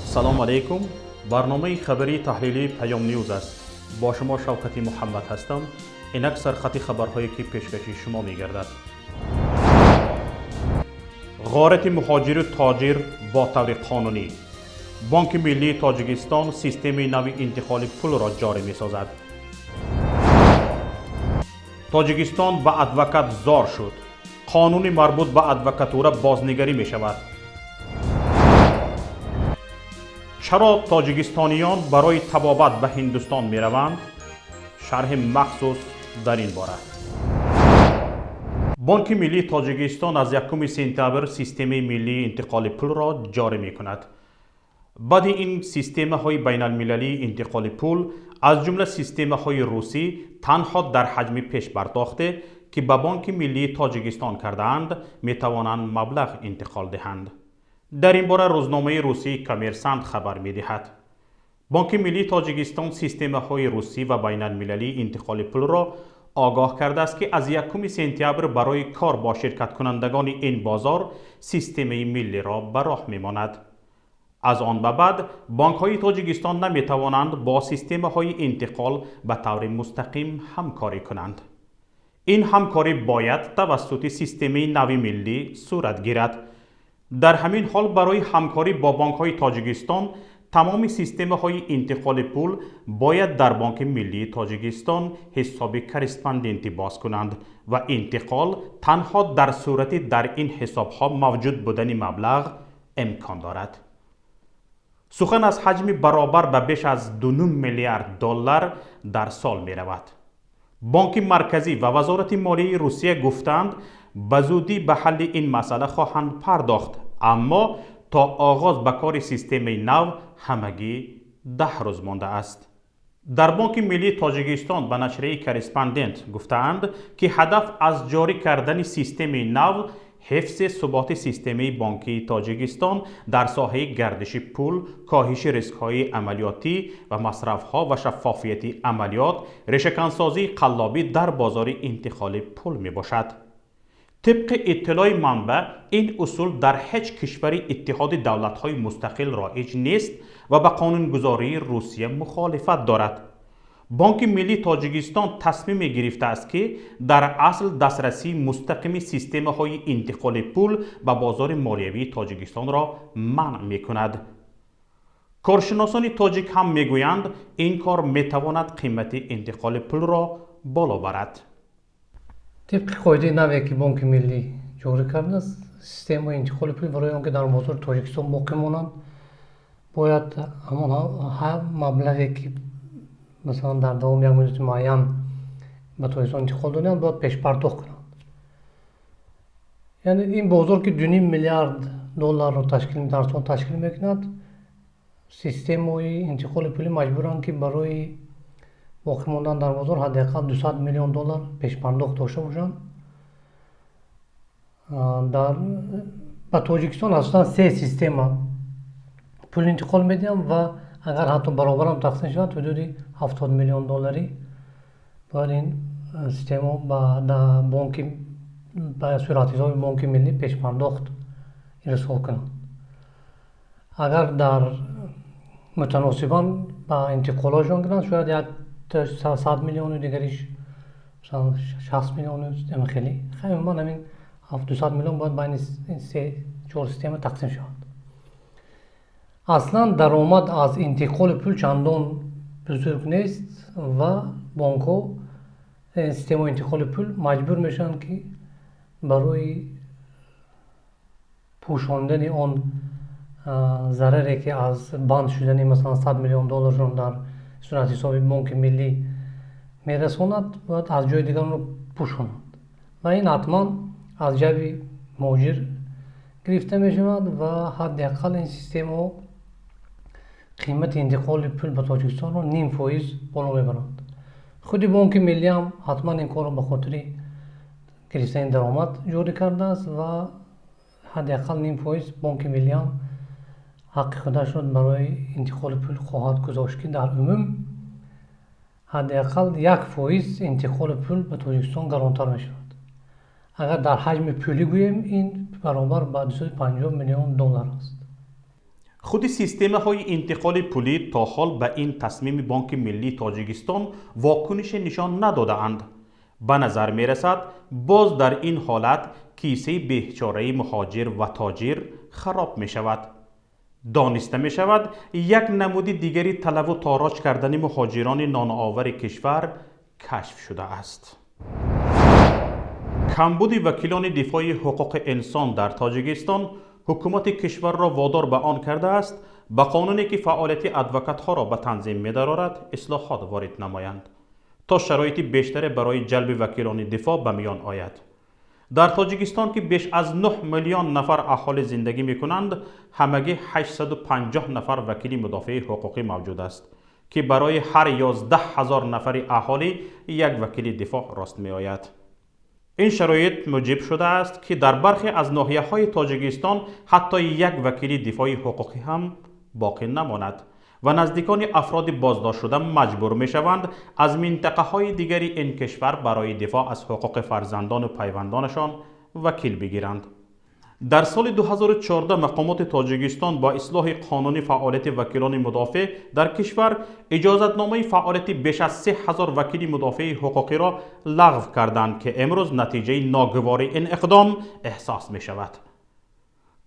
سلام علیکم. برنامه خبری تحلیلی پیام نیوز است. با شما شوکتی محمد هستم. اینک سرخط خبرهایی که پیشکشی شما می‌گردد. غارت مهاجر و تاجر با طور قانونی. بانک ملی تاجیکستان سیستم نوی انتقال پول را جاری می‌سازد. تاجیکستان به ادوکات زار شد. قانون مربوط به ادوکاتورا بازنگری می‌شود. چرا تاجیکستانیان برای طبابت به هندوستان می روند؟ شرح مخصوص در این باره. بانک ملی تاجیکستان از 1 سپتامبر سیستم ملی انتقال پول را جاری می کند. بعد این سیستم های بین المللی انتقال پول از جمله سیستم های روسی تنها در حجم پیش پرداخته که به بانک ملی تاجیکستان کردند می توانند مبلغ انتقال دهند. در این باره روزنامه روسی کامرسانت خبر می دهد. بانک ملی تاجیکستان سیستم های روسی و بین المللی انتقال پول را آگاه کرده است که از 1 سپتامبر برای کار با شرکت کنندگان این بازار سیستم ملی را به راه می ماند. از آن به بعد بانک های تاجیکستان نمی توانند با سیستم های انتقال به طور مستقیم همکاری کنند. این همکاری باید توسط سیستم نوی ملی صورت گیرد. در همین حال برای همکاری با بانک های تاجیکستان تمام سیستم های انتقال پول باید در بانک ملی تاجیکستان حساب کرسپاندنتی باز کنند و انتقال تنها در صورتی در این حساب ها موجود بودن مبلغ امکان دارد. سخن از حجم برابر به بیش از 2 میلیارد دلار در سال می رود. بانک مرکزی و وزارت مالیه روسیه گفتند به زودی به حل این مسئله خواهند پرداخت، اما تا آغاز به کار سیستم نو همگی 10 روز مانده است. در بانک ملی تاجیکستان به نشریه کرسپاندنت گفتند که هدف از جاری کردن سیستم نو حفظ ثبات سیستم بانکی تاجیکستان در ساحه گردش پول، کاهش ریسک‌های عملیاتی و مصرف‌ها و شفافیت عملیات، ریشه‌کنسازی قلابی در بازار انتقال پول میباشد. طبق اطلاع منبع این اصول در هیچ کشور اتحاد دولت‌های مستقل رایج نیست و به قانونگذاری روسیه مخالفت دارد. بانک ملی تاجیکستان تصمیم گرفته است که در اصل دسترسی مستقیم سیستم های انتقال پول به بازار مالیوی تاجیکستان را منع می کند. کارشناسان تاجیک هم می گویند این کار می تواند قیمت انتقال پول را بالا برد. طبق قاعده نوی که بانک ملی جاری کرده است، سیستم انتقال پول برای آنکه در بازار تاجیکستان باقی مانند باید همان مبلغی که مثلا در دوام یک مدت معین به تاجیکستان انتقال دادند باید پیش پرداخت کنند. یعنی این بازار که 2.5 میلیارد دلار را تشکیل میکند، سیستم های انتقال پولی مجبورند که برای باقی ماندن در بازار حداقل 200 میلیون دلار پیش پرداخت داشته باشند. به تاجیکستان اصلا 3 سیستم پول انتقال میدیم و اگر حتی برابر هم تقسیم شود حدود 70 میلیون دلاری باید این سیستم به بانک به صورت حساب بانک ملی پیش پرداخت ارسال کنند. اگر در متناسباً با انتقالشان کنند شاید 100 میلیون و دیگریش مثلا 60 میلیون خیلی من همین 200 میلیون باید بین این 3-4 سیستم تقسیم شود. اصلا درآمد از انتقال پول چندان بزرگ نیست و بانک ها سیستم انتقال پول مجبور میشن که برای پوشاندن آن ضرری که از بند شدن مثلا 100 میلیون دلارشون در صورت حساب بانک ملی میرساند باید از جای دیگر رو پوشاند و این حتما از جیب مهاجر گرفته میشود و حداقل این سیستم ها قیمت انتقال پول به تاجیکستان رو 0.5% بالا میبرند. خود بانک ملی هم حتما این کار رو به خاطر گرفتن درآمد جاری کرده است و حداقل 0.5% بانک ملی هم حق خودش را برای انتقال پول خواهد گذاشت که در عموم حداقل 1% انتقال پول به تاجیکستان گرانتر میشود. اگر در حجم پولی گوییم این برابر به 250 میلیون دلار است. خود سیستم های انتقال پولی تا حال به این تصمیم بانک ملی تاجیکستان واکنش نشان نداده اند. به نظر می رسد باز در این حالت کیسه بیچاره مهاجر و تاجر خراب می شود. دانسته می شود یک نمود دیگری طلب و تاراج کردن مهاجران نانآور کشور کشف شده است. کمبود وکیلان دفاع حقوق انسان در تاجیکستان حکومت کشور را وادار به آن کرده است به قانونی که فعالیت ادوکات ها را به تنظیم می درآورد اصلاحات وارد نمایند تا شرایط بیشتر برای جلب وکیلان دفاع به میان آید. در تاجیکستان که بیش از 9 میلیون نفر اهالی زندگی می کنند، همگی 850 نفر وکیل مدافع حقوقی موجود است که برای هر 11,000 نفر اهالی یک وکیل دفاع راست می آید. این شرایط موجب شده است که در برخی از ناحیه‌های تاجیکستان حتی یک وکیل دفاع حقوقی هم باقی نماند و نزدیکان افراد بازداشت شده مجبور می شوند از منطقه های دیگری این کشور برای دفاع از حقوق فرزندان و پیوندانشان وکیل بگیرند. در سال 2014 مقامات تاجیکستان با اصلاح قانون فعالیت وکیلان مدافع در کشور اجازتنامه فعالیت بیش از 3000 وکیل مدافع حقوقی را لغو کردند که امروز نتیجه ناگوار این اقدام احساس می شود.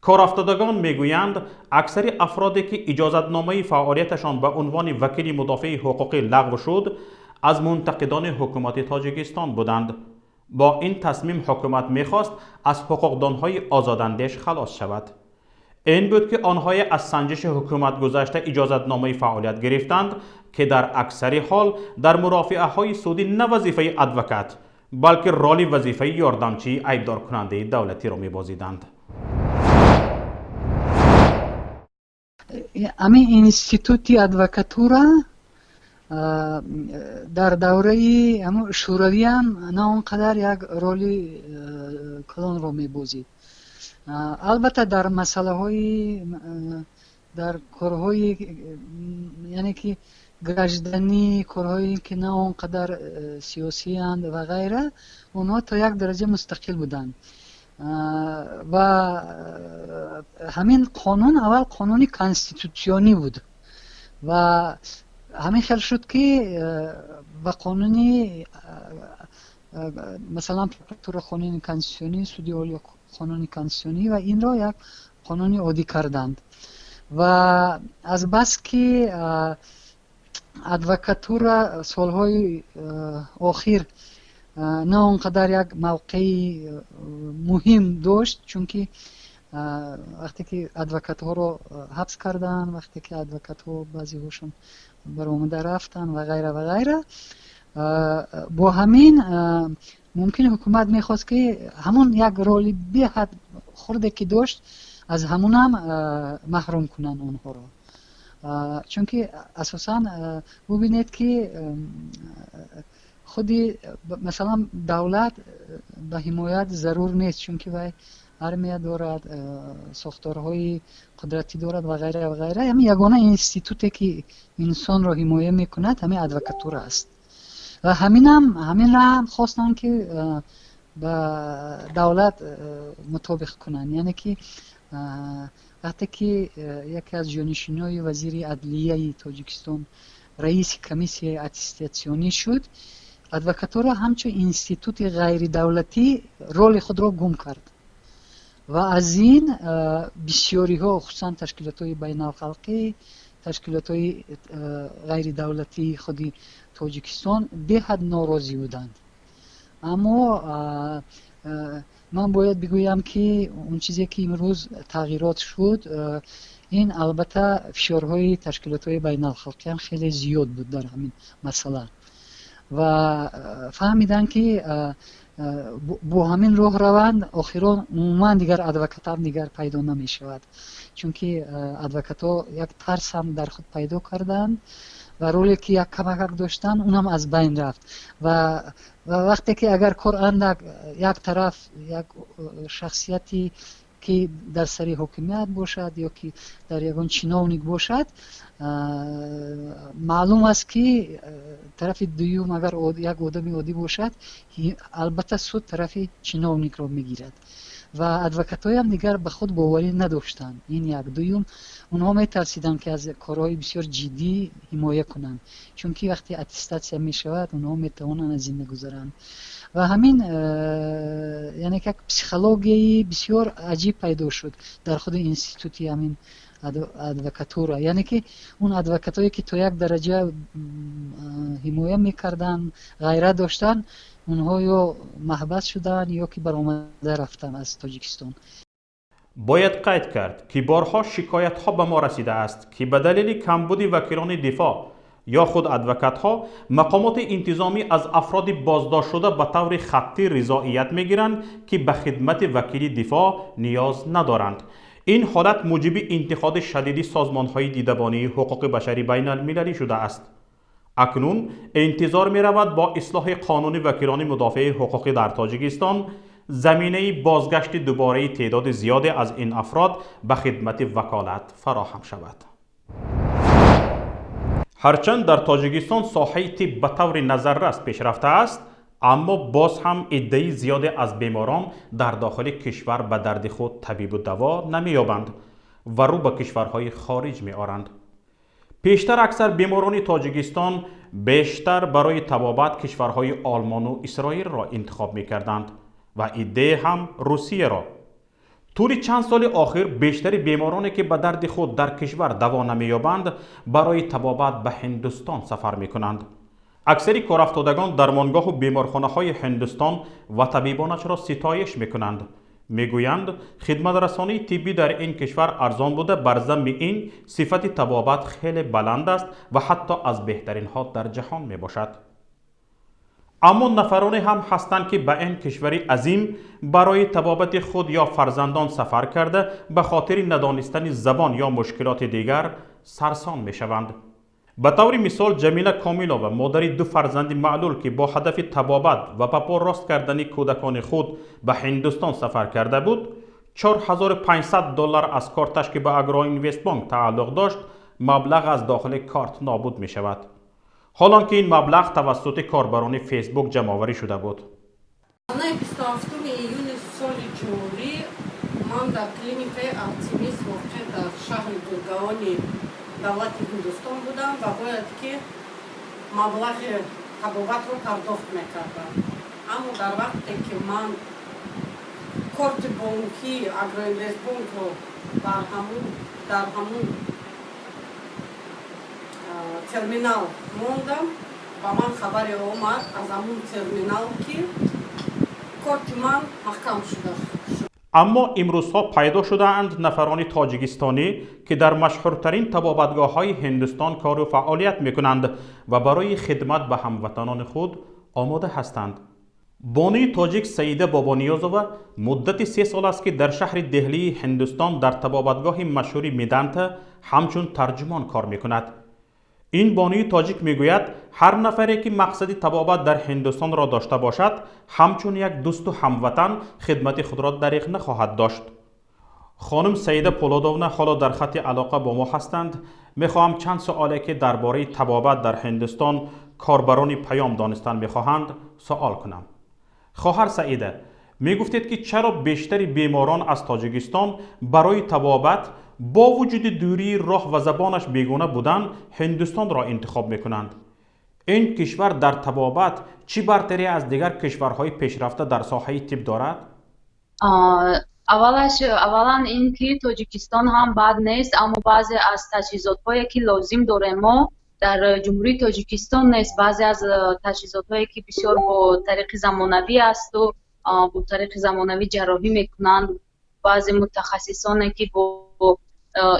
کارافتادگان میگویند اکثر افرادی که اجازتنامه فعالیتشان به عنوان وکیل مدافع حقوقی لغو شد از منتقدان حکومت تاجیکستان بودند. با این تصمیم حکومت میخواست از حقوقدانهای آزاداندیش خلاص شود. این بود که آنها از سنجش حکومت گذشته اجازتنامه فعالیت گرفتند که در اکثر حال در مرافعه های سودی نه وظیفه ادوکات بلکه رول وظیفه یاردمچی ایبدار کننده دولتی را میبازیدند. امی اینستیتوتی ادوکاتورا در دوره شوروی هم نه اونقدر یک رولی کلان رو میبازید. البته در مسئله های در کارهای یعنی که گشتنی کارهایی که نه اونقدر سیاسی اند و غیره اونها تا یک درجه مستقل بودند و همین قانون اول قانونی کانستیتوسیونی بود و همین خیال شد که با قانونی مثلا پروکتور قانونی کانستیتوسیونی سودی اولی قانونی کانستیتوسیونی و این را یک قانونی عادی کردند و از بس که ادوکاتورا سالهای آخر نه اونقدر یک موقعی مهم داشت چون که وقتی که ادوکات ها رو حبس کردن، وقتی که ادوکات ها بعضی هاشون برآمده رفتن و غیره و غیره، با همین ممکن حکومت میخواست که همون یک رولی به حد خورده که داشت از همون هم محروم کنن اونها رو، چون که اساسا ببینید که خودی مثلا دولت به حمایت ضرور نیست چون که وای ارمیه دارد، ساختارهای قدرتی دارد و غیره و غیره. همین یگانه اینستیتوتی که انسان را حمایت میکند همین ادوکاتور است و همین را هم خواستن که با دولت مطابق کنن، یعنی که وقتی که یکی از جانشینای وزیر عدلیه تاجیکستان رئیس کمیسیون اتستاسیونی شد، ادوکاتورا همچون اینستیتوت غیر دولتی رول خود را گم کرد و از این بسیاری ها خصوصا تشکیلات های بین الخلقی، تشکیلات های غیر دولتی خودی تاجیکستان به حد ناراضی بودند. اما من باید بگویم که اون چیزی که امروز تغییرات شد این البته فشارهای تشکیلات های بین الخلقی هم خیلی زیاد بود در همین مسئله و فهمیدن که با همین راه روند آخران عموما دیگر ادوکات هم دیگر پیدا نمی شود، چون که ادوکات ها یک ترس هم در خود پیدا کردند و رولی که یک کمک داشتن اونم از بین رفت و وقتی که اگر کار اندک یک طرف یک شخصیتی که در سری حکومت باشد یا که در یگان چیناونیک باشد، معلوم است که طرف دوم اگر یک آدمی عادی باشد البته سود طرف چیناونیک را میگیرد و ادوکات‌های هم دیگر به خود باوری نداشتند. این یک. دوم، اونها میترسیدند که از کارهای بسیار جدی حمایت کنند، چون که وقتی اتستاسیا میشود اونها میتوانند از این بگذرند. و همین یعنی که پسیکولوژی بسیار عجیب پیدا شد در خود اینستیتوتی همین ادوکاتورا. یعنی که اون ادوکاتایی که تو یک درجه حمایت میکردن، غیرت داشتن، اونها یا محبس شدن یا که برآمده رفتن از تاجیکستان. باید قید کرد که بارها شکایت ها به ما رسیده است که به دلیل کمبود وکیلان دفاع یا خود ادوکات ها، مقامات انتظامی از افراد بازداشت شده به طور خطی رضایت میگیرند که به خدمت وکیل دفاع نیاز ندارند. این حالت موجب انتقاد شدید سازمان های دیدبانی حقوق بشری بین المللی شده است. اکنون انتظار می رود با اصلاح قانون وکیلان مدافع حقوق در تاجیکستان زمینه بازگشت دوباره تعداد زیادی از این افراد به خدمت وکالت فراهم شود. هرچند در تاجیکستان ساحه طب به طور نظررس پیشرفته است، اما باز هم عده زیادی از بیماران در داخل کشور به درد خود طبیب و دوا نمی‌یابند و رو به کشورهای خارج می‌آرند. پیشتر اکثر بیماران تاجیکستان بیشتر برای طبابت کشورهای آلمان و اسرائیل را انتخاب می‌کردند و عده هم روسیه را. طوری چند سال آخر بیشتر بیمارانی که به درد خود در کشور دوا نمی‌یابند برای طبابت به هندوستان سفر می‌کنند. اکثری کارافتادگان درمانگاه و بیمارخانه‌های هندوستان و طبیبانش را ستایش می‌کنند. میگویند خدمت رسانی طبی در این کشور ارزان بوده، بر ضمن این صفت طبابت خیلی بلند است و حتی از بهترین ها در جهان می باشد. اما نفرانی هم هستند که به این کشوری عظیم برای طبابت خود یا فرزندان سفر کرده به خاطر ندانستن زبان یا مشکلات دیگر سرسان می شوند. به طور مثال جمیله کامیلووا، مادر 2 فرزند معلول که با هدف طبابت و پا راست کردن کودکان خود به هندوستان سفر کرده بود، $4500 از کارتش که به اگرا اینوست بانک تعلق داشت مبلغ از داخل کارت نابود می شود، حالان که این مبلغ توسط کاربران فیسبوک جمع آوری شده بود. دولت هندوستان بودم و باید که مبلغ طبابت رو پرداخت میکردم. اما در وقتی که من کارت بانکی اگرا اینوست بانک رو در همون ترمینال موندم و من خبری آمد از همون ترمینال که کارت من محکم شده. اما امروزها پیدا شده اند نفران تاجیکستانی که در مشهورترین طبابتگاه های هندوستان کار و فعالیت می کنند و برای خدمت به هموطنان خود آماده هستند. بانوی تاجیک سعیده بابانیازووا مدت 3 سال است که در شهر دهلی هندوستان در طبابتگاه مشهور میدانتا همچون ترجمان کار می کند. این بانوی تاجیک میگوید هر نفری که مقصد طبابت در هندوستان را داشته باشد همچون یک دوست و هموطن خدمت خود را دریغ نخواهد داشت. خانم سعیده پولادونا حالا در خط علاقه با ما هستند. میخواهم چند سوالی که درباره طبابت در هندوستان کاربران پیام دانستن میخواهند سوال کنم. خواهر سعیده، میگفتید که چرا بیشتر بیماران از تاجیکستان برای طبابت با وجود دوری راه و زبانش بیگانه بودن هندوستان را انتخاب میکنند؟ این کشور در طبابت چی برتری از دیگر کشورهای پیشرفته در ساحه طب دارد؟ اولا اینکه تاجیکستان هم بد نیست، اما بعضی از تجهیزات‌هایی که لازم داریم ما در جمهوری تاجیکستان نیست. بعضی از تجهیزات‌هایی که بسیار با طریق زمانوی است و با طریق زمانوی جراحی میکنند، بعضی متخصصانی که با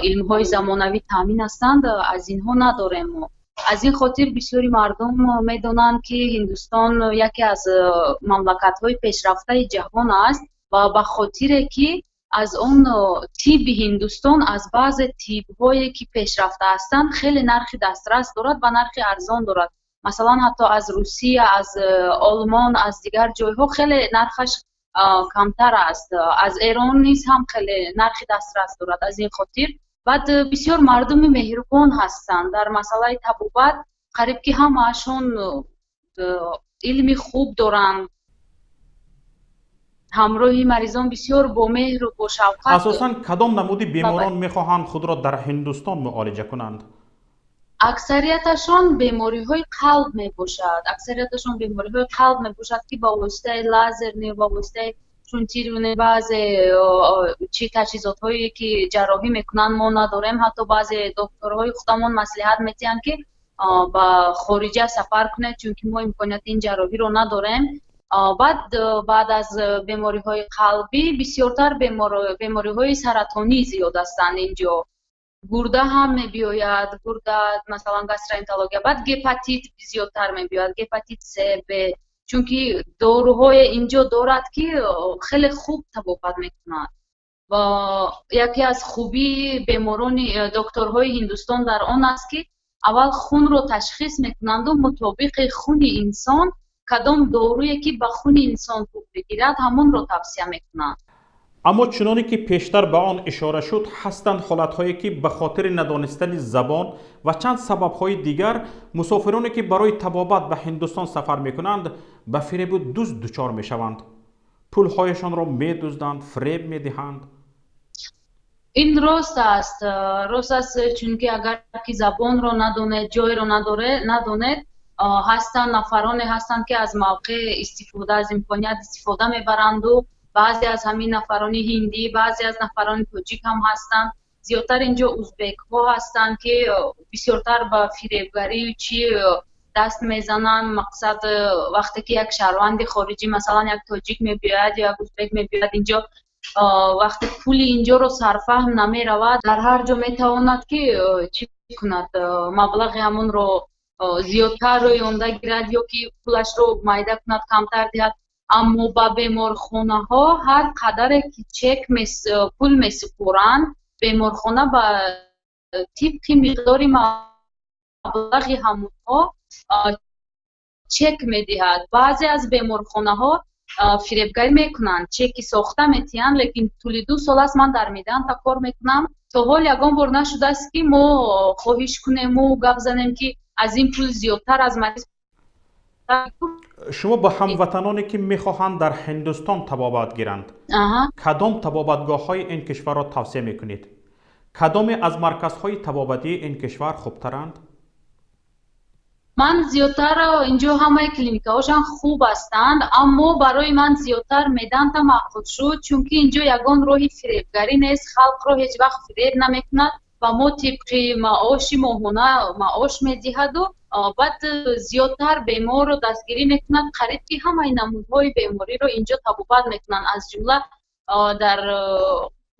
علم‌های زمانوی تامین هستند از اینها نداریم ما. از این خاطر بسیاری مردم میدونند که هندوستان یکی از مملکت‌های پیشرفته جهان است و به خاطر که از اون طب هندوستان از بعض طب‌هایی که پیشرفته هستند خیلی نرخ دسترس دارد و نرخ ارزان دارد. مثلا حتی از روسیه، از آلمان، از دیگر جایها خیلی نرخش کمتر است. از ایران نیز هم خیلی نرخ دسترس دارد. از این خاطر بعد بسیار مردم مهربان هستند در مسئله طبابت. قریب که همه‌شون علم خوب دارند. ҳамроҳи маризон бисёр бо меҳру бо шафқат. اساساً کدام نمودی بیماران میخواهند خود را در هندوستان معالجه کنند؟ аксарияташон бемориҳои қалб мебошад. аксарияташон бемориҳои қалб мебошад ки ба воситаи лазерни, ба воситаи шунтируни баъзе чи таҷҳизотҳое ки ҷарроҳӣ мекунанд мо надорем. ҳатто баъзе докторҳои худамон маслиҳат метиҳанд ки ба хориҷа сафар кунед, чунки мо имконияти ин ҷарроҳиро надорем. баъд аз бемориҳои қалбӣ бисёртар бемориҳои саратонӣ зиёд ҳастанд инҷо. гурда ҳам мебиёяд, гурда масалан гастроэнтерология, баъд гепатит зиёдтар мебиёяд, гепатит С, Б, чунки доруҳое инҷо дорад ки хеле хуб табобат мекунад. ва яке аз хубии беморони докторҳои Ҳиндустон дар он аст ки аввал хунро ташхис мекунанду мутобиқи хуни инсон кадом доруе ки ба хуни инсон хуб бигирад ҳамонро тавсия мекунанд. اما چنانی که پیشتر به آن اشاره شد هستند حالت‌هایی که به خاطر ندانستن زبان و چند سبب‌های دیگر مسافرانی که برای طبابت به هندوستان سفر می‌کنند به فریب دزد دچار می‌شوند. پول‌هایشان را می‌دزدند، فریب می‌دهند. این راست است چونکه اگر که زبان رو ندونه، جای رو ندونه هستند نفرانی هستند که از موقع استفاده از امکانیت استفاده میبرند و بعضی از همین نفران هندی، بعضی از نفران تاجیک هم هستند. زیادتر اینجا ازبک ها هستند که بسیارتر با فریبگری چی دست میزنن. مقصد وقتی که یک شهروند خارجی مثلا یک تاجیک میبیاید یا یک ازبک میبیاید اینجا، وقتی پول اینجا رو سرفهم نمی رود در هر جا میتواند که چی کند، مبلغ همون رو زیادتر روی اونده گیرد یا که پولش رو مایده کند کمتر دهد. اما با بیمارخانه ها هر قدر که چک پول میسپرند بیمارخانه با طبق مقدار مبلغ همونها چک میدهد. بعضی از بیمارخانه ها فریبگری میکنند، چکی ساخته میتیند، لیکن طول 2 سال است من در میدان تا کار میکنم، تا حال یگان بار نشده است که ما خواهش کنیم و گپ زنیم که از این پول زیادتر از مریض. شما با هموطنانی که میخواهند در هندوستان طبابت گیرند کدام طبابتگاه های این کشور را توصیه میکنید؟ کدام از مرکزهای طبابتی این کشور خوبترند؟ من زیادتر اینجا همه کلینیک‌هاشان خوب هستند، اما برای من زیادتر میدان تا معقول شد، چون که اینجا یگان راهی فریبگری نیست، خلق را هیچ وقت فریب نمیکند و ما طبق معاش ماهانه معاش میدهد و بعد زیادتر بیمار رو دستگیری میکند. قریب که همه نمودهای بیماری رو اینجا طبابت میکنند، از جمله در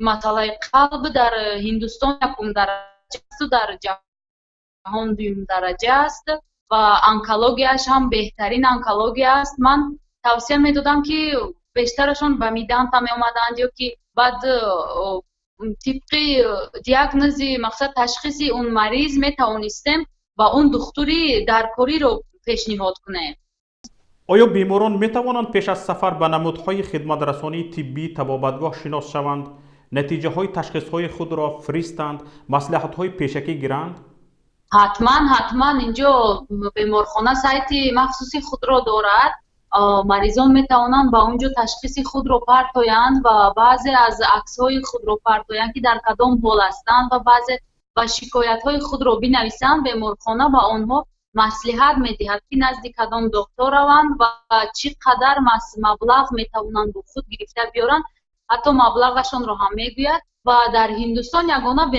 مطالعه قلب در هندوستان 1 درجه است و در جهان 2 درجه است و انکولوژیاش هم بهترین انکولوژیا است. من توصیه میدادم که بیشترشون به میدان تا می اومدند یا که بعد طبق دیاگنوزی مقصد تشخیصی اون مریض می توانستیم با اون دکتری درکاری رو پیشنهاد کنیم. آیا بیماران می توانند پیش از سفر به نمودهای خدمت رسانی طبی طبابتگاه شناس شوند، نتیجه های تشخیص های خود را فریستند، مصلحت های پیشکی گیرند؟ حتما اینجا بیمارخانه سایت مخصوصی خود را دارد. مریضان می توانند با اونجا تشخیص خود را پرتایند و بعضی از عکس های خود را پرتایند که در کدام حال هستند و بعضی و شکایت های خود را بنویسند. بیمارخانه با آنها مصلحت می دهد که نزد کدام دکتر روند و چقدر مبلغ می توانند با خود گرفته بیارند، حتی مبلغشان را هم میگوید. و در هندوستان یگانه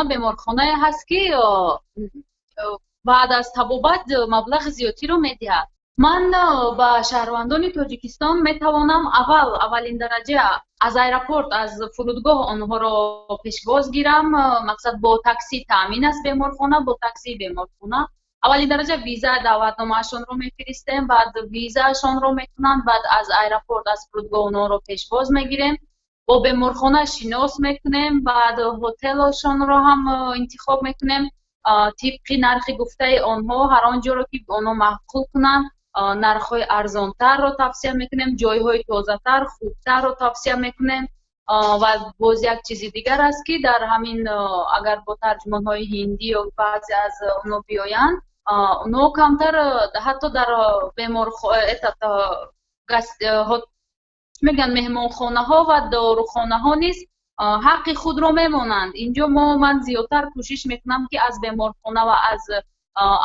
بیمارخانه هست که بعد از طبابت مبلغ زیادی رو میدهد. من با شهروندان تاجیکستان میتوانم اولین درجه از ایرپورت، از فرودگاه آنها را پیشواز گیرم. مقصد با تاکسی تامین است بیمارخانه، با تاکسی بیمارخانه اولین درجه ویزا دعوتنامه‌شان رو میفرستیم، بعد ویزاشان رو میکنن، بعد از ایرپورت از فرودگاه آنها رو پیشواز میگیریم، با بیمارخانه شناس میکنیم، بعد هتلشان رو هم انتخاب میکنیم طبق نرخ گفته آنها. هر آنجا رو که آنها معقول کنن نرخ‌های ارزانتر رو توصیه میکنیم، جای‌های تازه‌تر خوبتر رو توصیه میکنیم. و باز یک چیز دیگر است که در همین اگر با ترجمان‌های هندی و بعضی از اونها بیایند، اونها کمتر حتی در میگن مهمانخانه ها و داروخانه ها نیز حق خود را میمانند. اینجا من زیادتر کوشش میکنم که از بیمارخانه و از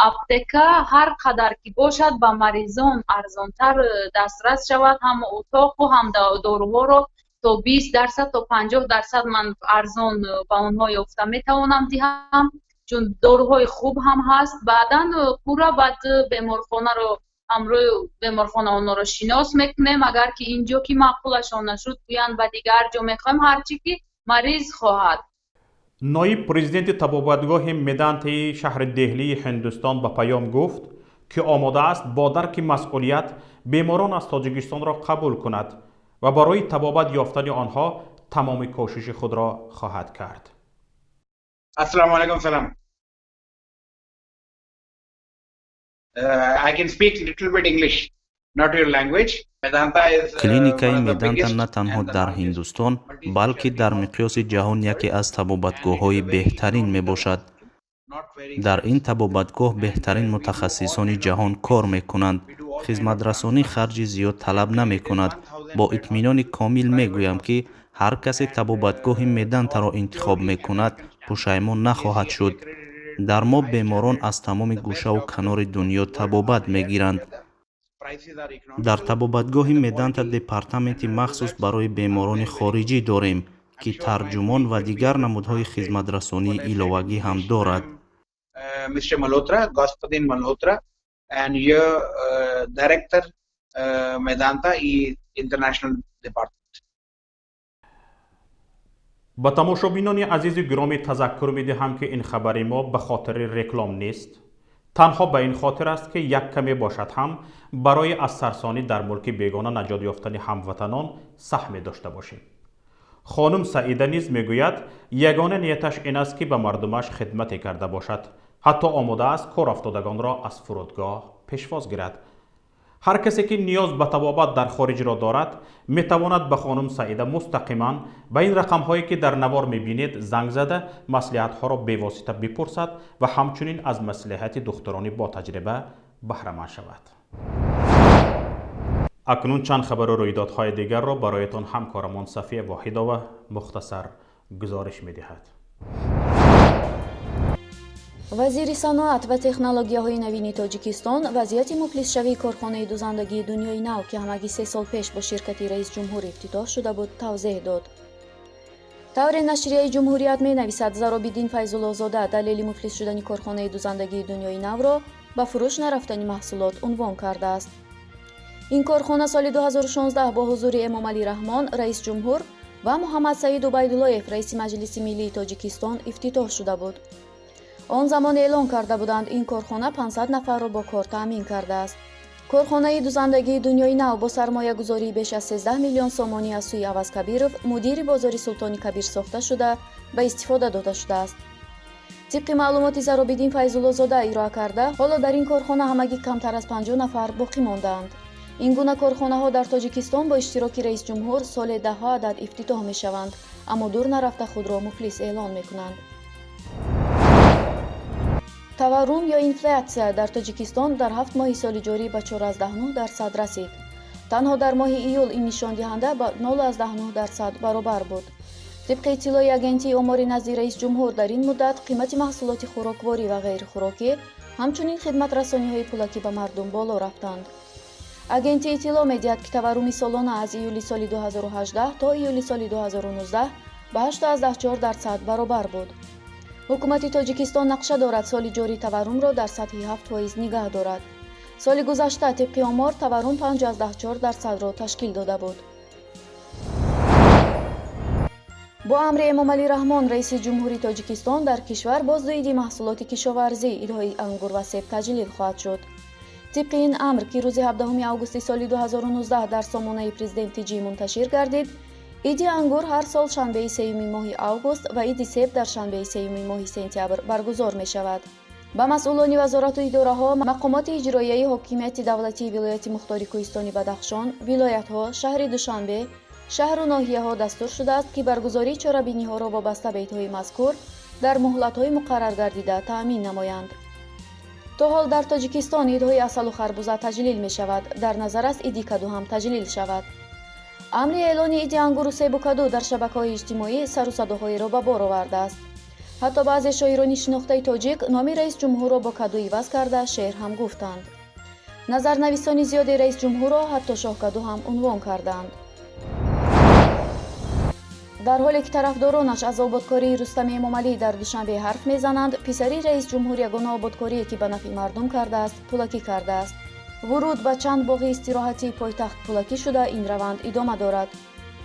اپتکا هر قدر که باشد به مریضان ارزانتر دسترس شود، هم اتاق و هم داروها را تا 20% تا 50% من ارزان به آنها یافته میتوانم دهم، چون داروهای خوب هم هست. بعدا پورا بعد بیمارخانه رو امروز بیمارخانه آنها را شناس میکنیم، اگر که اینجا که معقولشان نشد بیان و دیگر جا میخوایم هرچی که مریض خواهد. نایب پرزیدنت طبابتگاه مدنت شهر دهلی هندوستان به پیام گفت که آماده است با درک مسئولیت بیماران از تاجیکستان را قبول کند و برای طبابت یافتن آنها تمام کوشش خود را خواهد کرد. السلام علیکم. سلام. I can speak little bit English, not your language. کلینیکای مدنتا نه تنها در هندوستان بلکه در مقیاس جهان یکی از طبابتگاه‌های بهترین میباشد. در این طبابتگاه بهترین متخصصان جهان کار میکنند. خدمت رسانی خرج زیاد طلب نمیکند. با اطمینان کامل میگویم که هر کسی طبابتگاه مدنتا را انتخاب میکند پشیمان نخواهد شد. در ما بیماران از تمام گوشه و کنار دنیا طبابت میگیرند. در طبابتگاه مدنت دپارتمنت مخصوص برای بیماران خارجی داریم که ترجمان و دیگر نمودهای خدمت رسانی علاوگی هم دارد. Mr. Malhotra, Gospodin Malhotra, and your director Medanta International Department. با تماشابینان عزیز گرامی تذکر میدهم که این خبر ما به خاطر رکلام نیست، تنها به این خاطر است که یک کمی باشد هم برای از سرسانی در ملک بیگانه نجات یافتن هموطنان سهم داشته باشیم. خانم سعیده نیز میگوید یگانه نیتش این است که به مردمش خدمت کرده باشد، حتی آماده است کار افتادگان را از فرودگاه پیشواز گیرد. هر کسی که نیاز به طبابت در خارج را دارد میتواند به خانم سعیده مستقیما به این رقم هایی که در نوار میبینید زنگ زده مصلحت ها را به واسطه بپرسد و همچنین از مصلحت دکترانی با تجربه بهره مند شود. اکنون چند خبر و رویدادهای دیگر را برایتان همکارمان صفیه واحده و مختصر گزارش میدهد. وزیر صنعت و تکنولوژی‌های نوین تاجیکستان وضعیت مفلس‌شوی کارخانه دوزندگی دنیای نو که همگی 3 سال پیش با شرکت رئیس جمهور افتتاح شده بود توضیح داد. طور نشریه جمهوریت می‌نویسد زرابیدین فیض‌الله زاده دلیل مفلس شدن کارخانه دوزندگی دنیای نو را به فروش نرفتن محصولات عنوان کرده است. این کارخانه سال 2016 با حضور امام علی رحمان رئیس جمهور و محمد سعید عبیداللهیف رئیس مجلس ملی تاجیکستان افتتاح شده بود. آن زمان اعلان کرده بودند این کارخانه 500 نفر را با کار تامین کرده است. کارخانه دوزندگی دنیای نو با سرمایه گذاری بیش از 13 میلیون سومانی از سوی عوض کبیرов مدیر بازار سلطانی کبیر ساخته شده به استفاده داده شده است. طبق معلومات زرابیدین فیض‌الله زاده ارائه کرده حالا در این کارخانه همگی کمتر از 50 نفر باقی ماندند. این گونه کارخانه ها در تاجیکستان با اشتراک رئیس جمهور سال 10 عدد افتتاح می شوند، اما دور نرفته خود را مفلس اعلان می کنند. تورم یا اینفلیسیون در تاجیکستان در 7 ماه سال جاری به 4.9% رسید. تنها در ماه ایول این نشان دهنده به 0.9% برابر بود. طبق اطلاع اگنتی آمار نزد رئیس جمهور در این مدت قیمت محصولات خوراکواری و غیر خوراکی همچنین خدمت رسانی های پولکی به مردم بالا رفتند. اگنتی اطلاع می‌دهد که تورم سالانه از ایولی سال 2018 تا ایولی سال 2019 به 8.4% برابر بود. حکومت تاجیکستان نقشه دارد سال جاری تورم را در سطح 7% نگه دارد. سال گذشته طبق آمار تورم 5.4% را تشکیل داده بود. با امر امام علی رحمان رئیس جمهوری تاجیکستان در کشور بازدهی محصولات کشاورزی الهی انگور و سیب تجلیل خواهد شد. طبق این امر که روز 17 آگوست سال 2019 در سامانه پرزیدنت جی منتشر گردید، عید انگور هر سال شنبه 3 ماه آگوست و عید سیب در شنبه 3 ماه سپتامبر برگزار می شود. به مسئولان وزارت و اداره ها، مقامات اجرایی حاکمیت دولتی ولایت مختار کوهستانی بدخشان، ولایت ها، شهر دوشنبه، شهر و ناحیه ها دستور شده است که برگزاری چاره‌بینی ها را وابسته به عیدهای مذکور در مهلت های مقرر گردیده تأمین نمایند. то ҳол дар тоҷикистон идҳои асалу харбуза таҷлил мешавад. Дар назар аст иди каду ҳам таҷлил шавад. амри эълони иди ангуру себу каду дар шабакаҳои иҷтимоӣ сару садоҳоеро ба бор овардааст. ҳатто баъзе шоирони шинохтаи тоҷик номи раис ҷумҳурро бо каду иваз карда шеър ҳам гуфтанд. назарнависони зиёди раис ҷумҳурро ҳатто шоҳкаду ҳам унвон карданд. дар ҳоле ки тарафдоронаш аз ободкории Рустами Эмомалӣ дар Душанбе ҳарф мезананд, писари раис ҷумҳур ягона ободкорие ки ба нафъи мардум кардааст, пулакӣ кардааст. вуруд ба чанд боғи истироҳатии пойтахт пулакӣ шуда ин раванд идома дорад.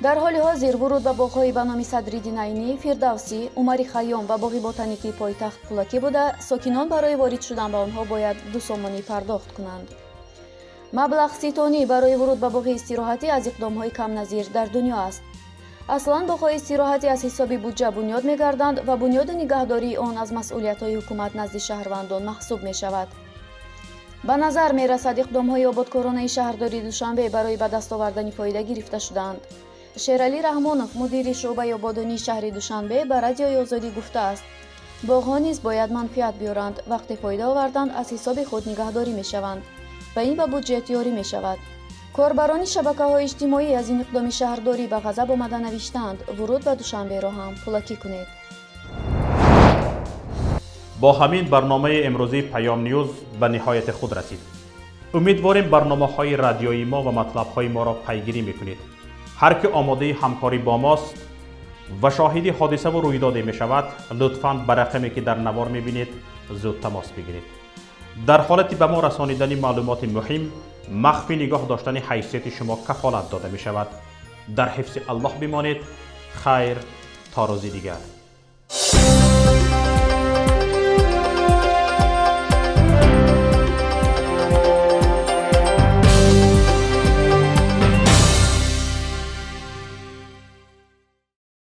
дар ҳоли ҳозир вуруд ба боғҳои ба номи Садриддин Айнӣ, Фирдавсӣ, Умари Хайём ва боғи ботаникии пойтахт пулакӣ буда, сокинон барои ворид шудан ба онҳо бояд 2 сомонӣ пардохт кунанд. маблағ 30 тонӣ барои вуруд ба боғи истироҳатӣ аз иқдомҳои камназир дар дунё аст. аслан боғҳои истироҳатӣ аз ҳисоби буҷа бунёд мегарданд ва бунёду нигаҳдории он аз масъулиятҳои ҳукумат назди шаҳрвандон маҳсуб мешавад. ба назар мерасад иқдомҳои ободкоронаи шаҳрдори Душанбе барои ба даст овардани фоида гирифта шуданд. Шералӣ Раҳмонов, мудири шуъбаи ободонии шаҳри Душанбе, ба радиои Озодӣ гуфтааст: боғҳо низ бояд манфиат биёранд, вақте фоида оварданд аз ҳисоби худ нигаҳдорӣ мешаванд ва ин ба буҷет ёрӣ мешавад. корбарони шабакаҳои иҷтимоӣ аз ин иқдоми шаҳрдорӣ ба ғазаб омада навиштаанд: вуруд ба Душанберо ҳам пулакӣ кунед. با همین برنامه امروزی پیام نیوز به نهایت خود رسید. امیدواریم برنامه‌های رادیویی ما و مطلب‌های ما را پیگیری می‌کنید. هر که آماده همکاری با ماست و شاهد حادثه و رویداد می‌شود، لطفاً به رقمی که در نوار می‌بینید زود تماس بگیرید. در حالت به ما رسانیدن معلومات مهم، مخفی نگاه داشتن حیثیت شما کفالت داده می‌شود. در حفظ الله بمانید. خیر تا روزی دیگر.